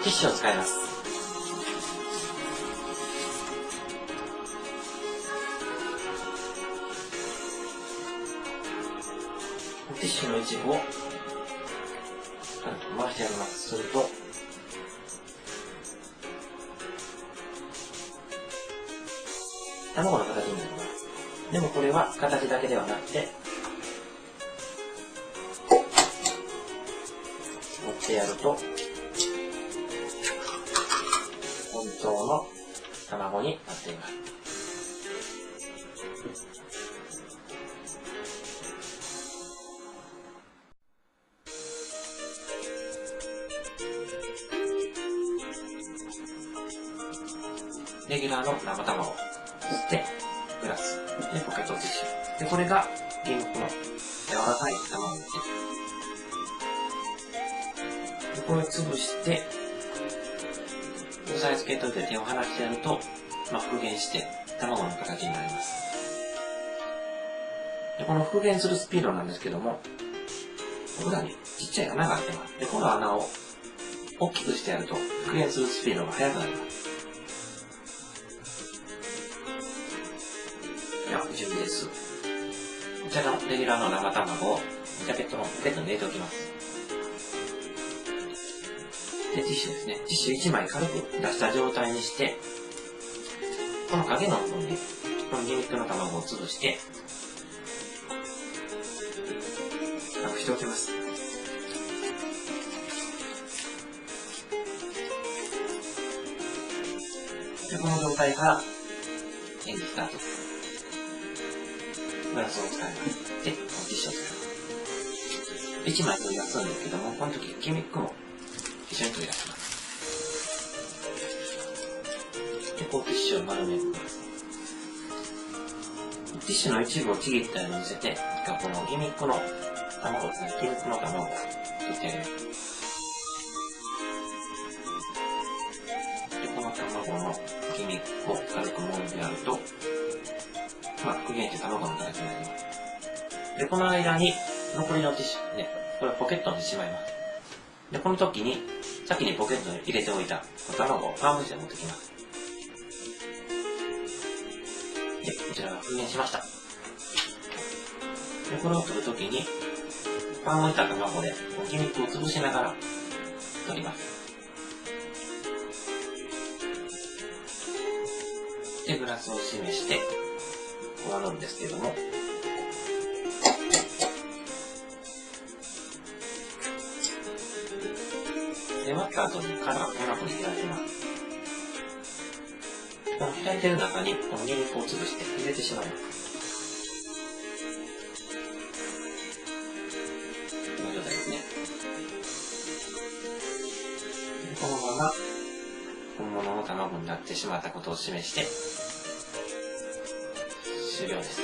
ティッシュを使います。ティッシュの一部を回してやります。すると卵の形になります。でもこれは形だけではなくて、持ってやると本当の卵になっています。レギュラーの生卵、そしてグラス、でポケットティッシュ。で、これが原木の柔らかい卵です。で、これを潰して、押さえつけといて手を離してやると、復元して卵の形になります。で、この復元するスピードなんですけども、裏にちっちゃい穴が開いてます。で、この穴を大きくしてやると復元するスピードが速くなります。では、準備です。こちらのレギュラーの生卵をジャケットのポケットに入れておきます。で、ティッシュですね。ティッシュ1枚軽く出した状態にして、この影の部分に、このギミックの卵を潰して、隠しておきます。で、この状態から演技スタート。グラスを使います。で、ティッシュを使います。1枚取り出すんですけども、この時ギミックも一緒に取り出します。で、こうティッシュを丸めます。ティッシュの一部をちぎったように見せて、このギミックの卵ですね。ギミックの卵を取ってあげます。で、この卵のギミックを軽く揉んでやると、復元して卵の形になります。で、この間に残りのティッシュね、これをポケットにしまいます。で、この時に、先にポケットに入れておいた卵をパームして持ってきます。で、こちらが復元しました。で、これを取るときに、パームした卵でギミックを潰しながら取ります。で、グラスを示して、割るんですけども、で、割った後に殻がこんな風に開きます。この開いてる中にこのギミックを潰して入れてしまいます。この状態ですね。このまま本物の卵になってしまったことを示して終了です。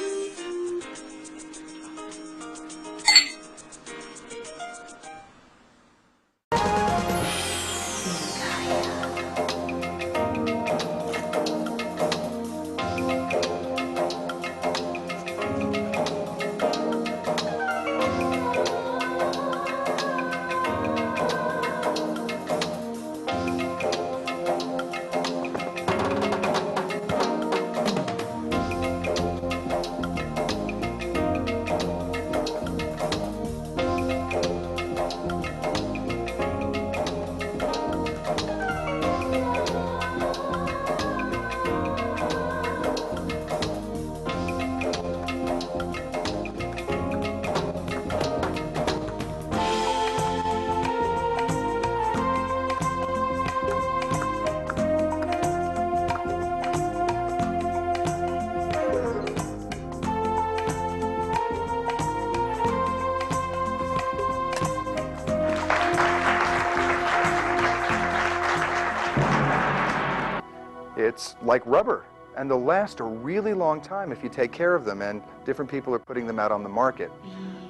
It's like rubber, and they'll last a really long time if you take care of them, and different people are putting them out on the market.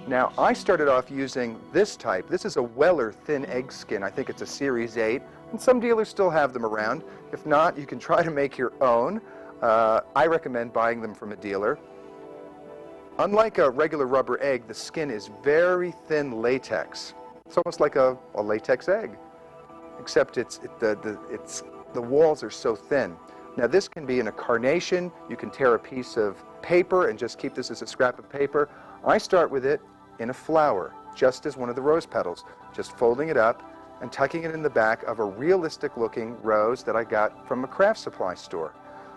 Now, I started off using this type. This is a Weller thin egg skin. I think it's a Series 8, and some dealers still have them around. If not, you can try to make your own. I recommend buying them from a dealer. Unlike a regular rubber egg, the skin is very thin latex. It's almost like a latex egg, except the walls are so thin. Now this can be in a carnation. You can tear a piece of paper and just keep this as a scrap of paper. I start with it in a flower, just as one of the rose petals, just folding it up and tucking it in the back of a realistic looking rose that I got from a craft supply store.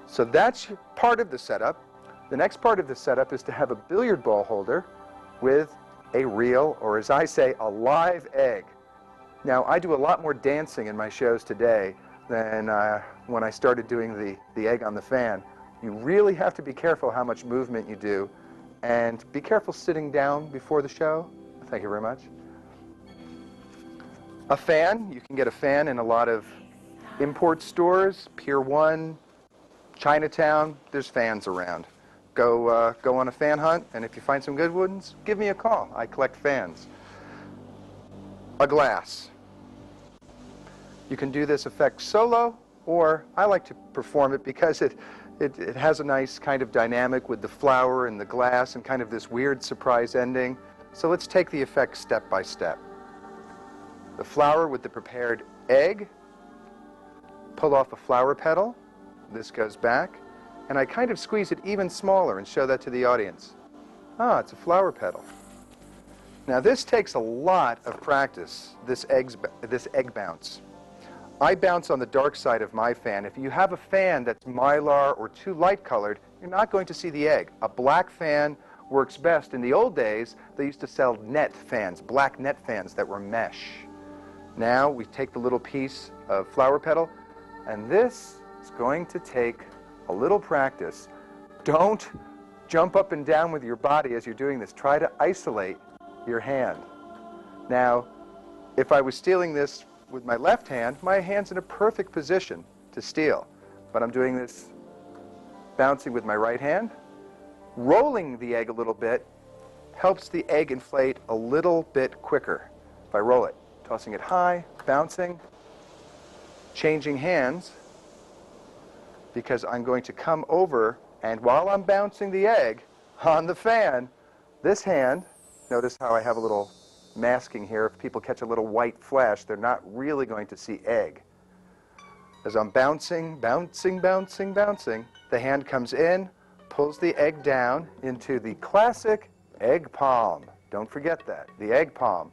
So that's part of the setup. The next part of the setup is to have a billiard ball holder with a real, or as I say, a live egg. Now I do a lot more dancing in my shows today than when I started doing the egg on the fan. You really have to be careful how much movement you do, and be careful sitting down before the show. Thank you very much. A fan, you can get a fan in a lot of import stores, Pier 1, Chinatown, there's fans around. Go on a fan hunt, and if you find some good ones, give me a call. I collect fans. A glass. You can do this effect solo, or I like to perform it because it has a nice kind of dynamic with the flower and the glass and kind of this weird surprise ending. So let's take the effect step by step. The flower with the prepared egg, pull off a flower petal, this goes back, and I kind of squeeze it even smaller and show that to the audience. Ah, it's a flower petal. Now this takes a lot of practice, this egg bounce. I bounce on the dark side of my fan. If you have a fan that's mylar or too light colored, you're not going to see the egg. A black fan works best. In the old days, they used to sell net fans, black net fans that were mesh. Now we take the little piece of flower petal, and this is going to take a little practice. Don't jump up and down with your body as you're doing this. Try to isolate your hand. Now, if I was stealing this with my left hand, my hand's in a perfect position to steal. But I'm doing this bouncing with my right hand. Rolling the egg a little bit helps the egg inflate a little bit quicker. If I roll it, tossing it high, bouncing, changing hands, because I'm going to come over, and while I'm bouncing the egg on the fan, this hand, notice how I have a little masking here. If people catch a little white flash, they're not really going to see egg. As I'm bouncing, bouncing, bouncing, bouncing, the hand comes in, pulls the egg down into the classic egg palm. Don't forget that, the egg palm.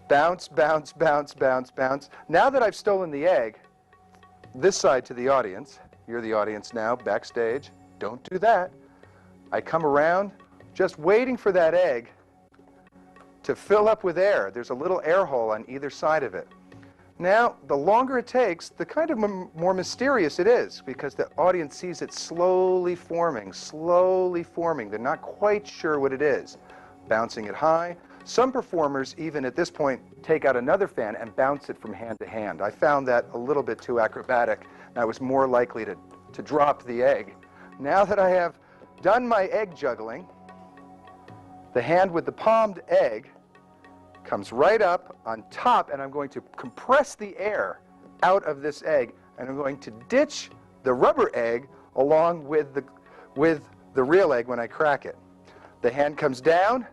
Bounce, bounce, bounce, bounce, bounce. Now that I've stolen the egg, this side to the audience, you're the audience now, backstage, don't do that. I come around, just waiting for that egg to fill up with air. There's a little air hole on either side of it. Now, the longer it takes, the kind of more mysterious it is, because the audience sees it slowly forming, slowly forming. They're not quite sure what it is. Bouncing it high. Some performers, even at this point, take out another fan and bounce it from hand to hand. I found that a little bit too acrobatic, and I was more likely to drop the egg. Now that I have done my egg juggling, the hand with the palmed egg comes right up on top, and I'm going to compress the air out of this egg, and I'm going to ditch the rubber egg along with the real egg when I crack it. The hand comes down,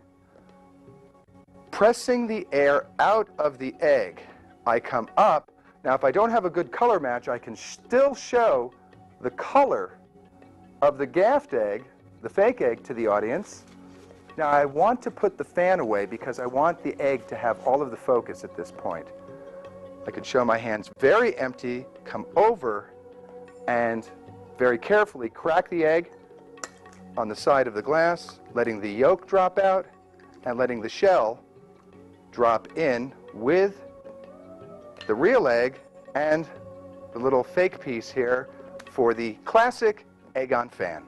pressing the air out of the egg. I come up. Now, if I don't have a good color match, I can still show the color of the gaffed egg, the fake egg, to the audience. Now, I want to put the fan away because I want the egg to have all of the focus at this point. I could show my hands very empty, come over, and very carefully crack the egg on the side of the glass, letting the yolk drop out and letting the shell drop in with the real egg and the little fake piece here for the classic egg on fan.